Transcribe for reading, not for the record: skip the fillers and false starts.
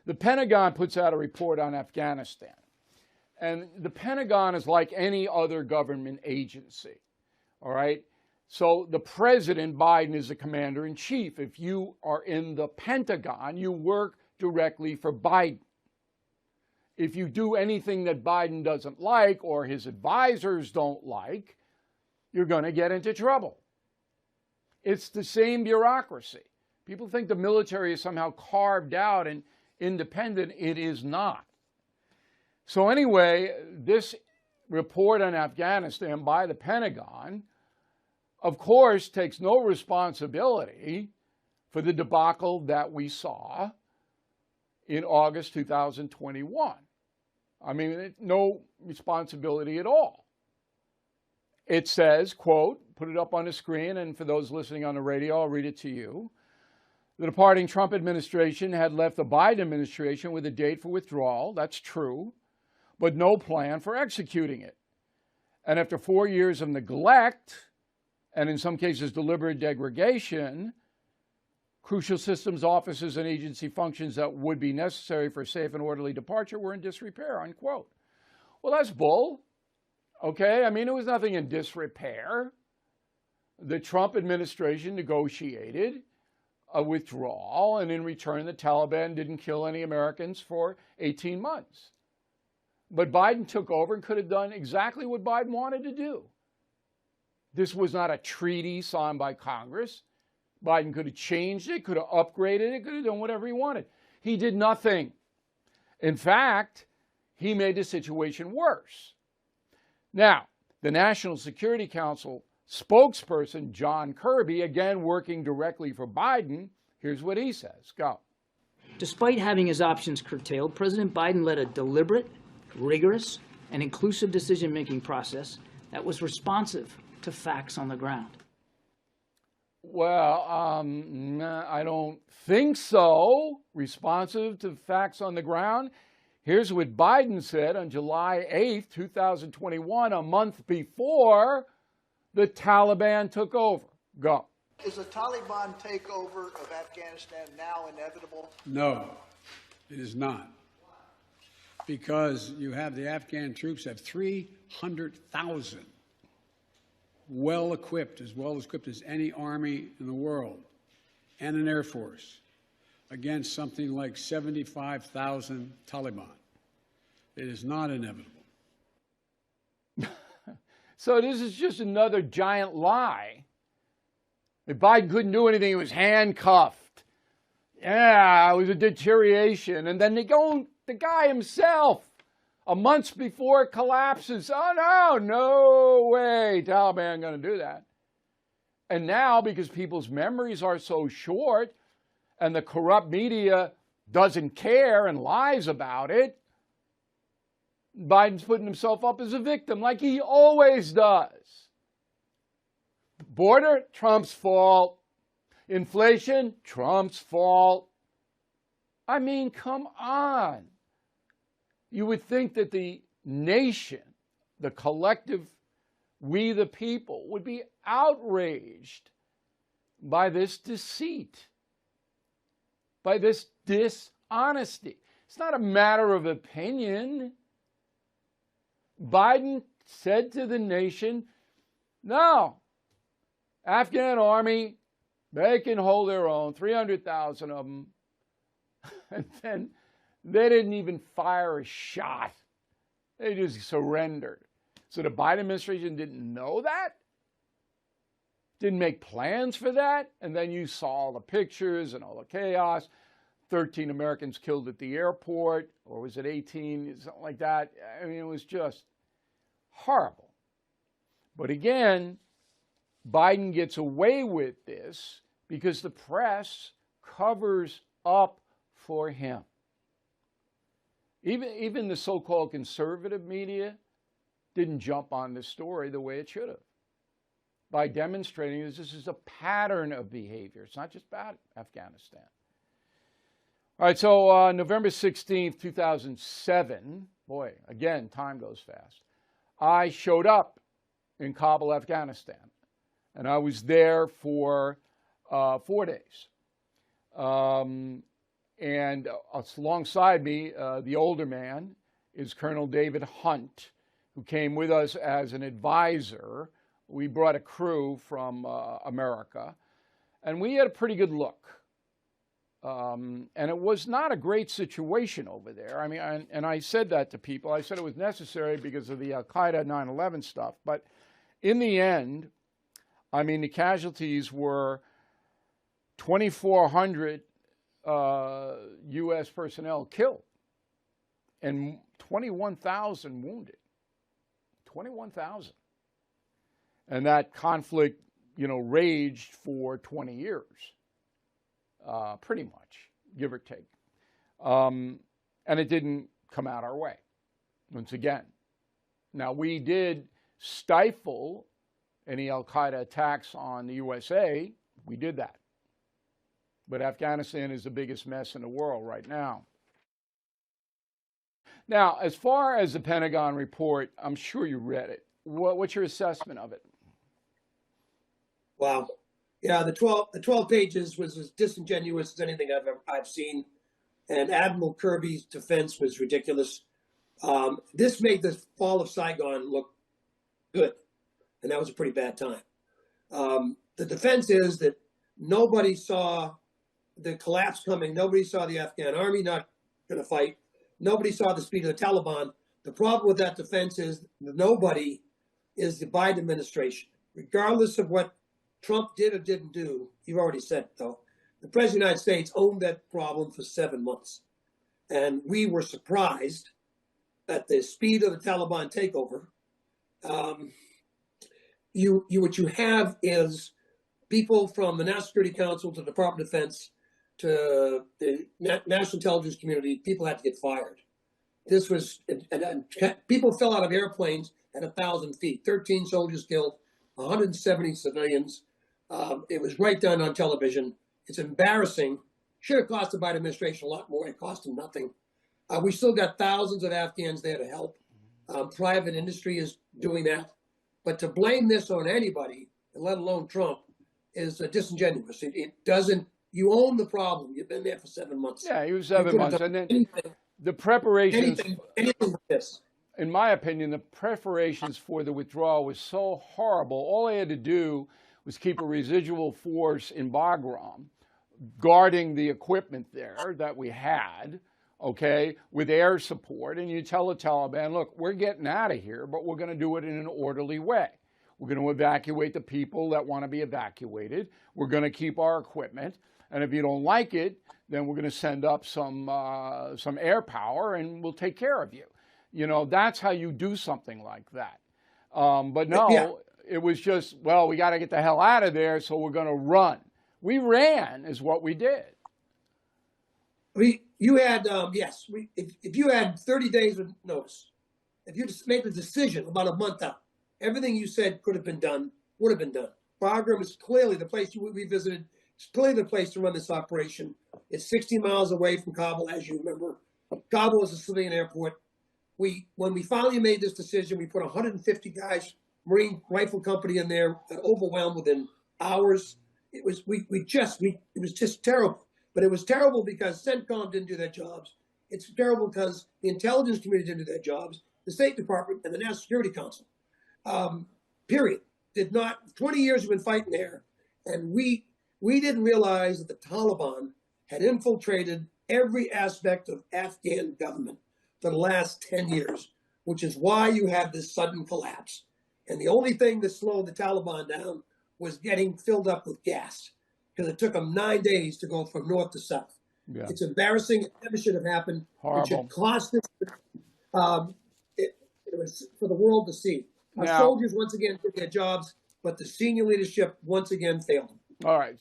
The Pentagon puts out a report on Afghanistan. And the Pentagon is like any other government agency, all right? So the President, Biden, is the commander-in-chief. If you are in the Pentagon, you work directly for Biden. If you do anything that Biden doesn't like or his advisors don't like, you're going to get into trouble. It's the same bureaucracy. People think the military is somehow carved out and independent. It is not. So anyway, this report on Afghanistan by the Pentagon, of course, takes no responsibility for the debacle that we saw in August 2021. I mean, no responsibility at all. It says, quote, put it up on the screen, and for those listening on the radio, I'll read it to you. The departing Trump administration had left the Biden administration with a date for withdrawal. That's true, but no plan for executing it. And after 4 years of neglect, and in some cases deliberate degradation, crucial systems, offices, and agency functions that would be necessary for safe and orderly departure were in disrepair, unquote. Well, that's bull. Okay, I mean, it was nothing in disrepair. The Trump administration negotiated a withdrawal, and in return, the Taliban didn't kill any Americans for 18 months. But Biden took over and could have done exactly what Biden wanted to do. This was not a treaty signed by Congress. Biden could have changed it, could have upgraded it, could have done whatever he wanted. He did nothing. In fact, he made the situation worse. Now, the National Security Council spokesperson, John Kirby, again working directly for Biden, here's what he says. Go. Despite having his options curtailed, President Biden led a deliberate, rigorous, and inclusive decision-making process that was responsive to facts on the ground. Well, I don't think so. Responsive to facts on the ground. Here's what Biden said on July 8th, 2021, a month before the Taliban took over. Go. Is the Taliban takeover of Afghanistan now inevitable? No, it is not. Because you have the Afghan troops have 300,000 well-equipped as any army in the world, and an Air Force, against something like 75,000 Taliban. It is not inevitable. So this is just another giant lie. If Biden couldn't do anything, he was handcuffed. Yeah, it was a deterioration. And then the guy himself, a month before it collapses. Oh, no way, Taliban going to do that. And now, because people's memories are so short and the corrupt media doesn't care and lies about it, Biden's putting himself up as a victim like he always does. Border, Trump's fault. Inflation, Trump's fault. I mean, come on. You would think that the nation, the collective, we the people, would be outraged by this deceit, by this dishonesty. It's not a matter of opinion. Biden said to the nation, no, Afghan army, they can hold their own, 300,000 of them. And then they didn't even fire a shot. They just surrendered. So the Biden administration didn't know that? Didn't make plans for that? And then you saw all the pictures and all the chaos. 13 Americans killed at the airport, or was it 18? Something like that. I mean, it was just horrible. But again, Biden gets away with this because the press covers up for him. Even the so-called conservative media didn't jump on this story the way it should have, by demonstrating that this is a pattern of behavior. It's not just about Afghanistan. All right, so November 16th, 2007, boy, again, time goes fast. I showed up in Kabul, Afghanistan, and I was there for 4 days. And alongside me, the older man, is Colonel David Hunt, who came with us as an advisor. We brought a crew from America, and we had a pretty good look. And it was not a great situation over there. I mean, and I said that to people. I said it was necessary because of the Al-Qaeda 9/11 stuff. But in the end, I mean, the casualties were 2,400 U.S. personnel killed and 21,000 wounded. 21,000. And that conflict, raged for 20 years, pretty much, give or take. And it didn't come out our way, once again. Now, we did stifle any Al-Qaeda attacks on the USA. We did that. But Afghanistan is the biggest mess in the world right now. Now, as far as the Pentagon report, I'm sure you read it. What's your assessment of it? Wow. Yeah, the 12 pages was as disingenuous as anything I've seen. And Admiral Kirby's defense was ridiculous. This made the fall of Saigon look good. And that was a pretty bad time. The defense is that nobody saw the collapse coming. Nobody saw the Afghan army not going to fight. Nobody saw the speed of the Taliban. The problem with that defense is nobody is the Biden administration. Regardless of what Trump did or didn't do, you've already said, though, the President of the United States owned that problem for 7 months. And we were surprised at the speed of the Taliban takeover. What you have is people from the National Security Council to the Department of Defense to the national intelligence community, people had to get fired. This was, and people fell out of airplanes at 1,000 feet, 13 soldiers killed, 170 civilians. It was right down on television. It's embarrassing. Should have cost the Biden administration a lot more. It cost them nothing. We still got thousands of Afghans there to help. Private industry is doing that. But to blame this on anybody, let alone Trump, is disingenuous. It doesn't. You own the problem. You've been there for 7 months. Yeah, he was 7 months. And then the preparations, anything like this. In my opinion, the preparations for the withdrawal was so horrible. All they had to do was keep a residual force in Bagram, guarding the equipment there that we had, okay, with air support. And you tell the Taliban, look, we're getting out of here, but we're going to do it in an orderly way. We're going to evacuate the people that want to be evacuated. We're going to keep our equipment. And if you don't like it, then we're going to send up some air power and we'll take care of you. That's how you do something like that. But no, yeah. It was just, well, we got to get the hell out of there, so we're going to run. We ran is what we did. If you had 30 days of notice, if you just made the decision about a month out, everything you said could have been done, would have been done. Bagram is clearly the place we visited. It's clearly the place to run this operation. It's 60 miles away from Kabul, as you remember. Kabul is a civilian airport. When we finally made this decision, we put 150 guys, Marine Rifle Company in there, overwhelmed within hours. It was just terrible. But it was terrible because CENTCOM didn't do their jobs. It's terrible because the intelligence community didn't do their jobs. The State Department and the National Security Council, period, did not. 20 years we've been fighting there, and we didn't realize that the Taliban had infiltrated every aspect of Afghan government for the last 10 years, which is why you have this sudden collapse. And the only thing that slowed the Taliban down was getting filled up with gas, because it took them 9 days to go from north to south. Yeah. It's embarrassing. It never should have happened. Horrible. It should cost us. It was for the world to see. Our soldiers once again did their jobs, but the senior leadership once again failed them. All right.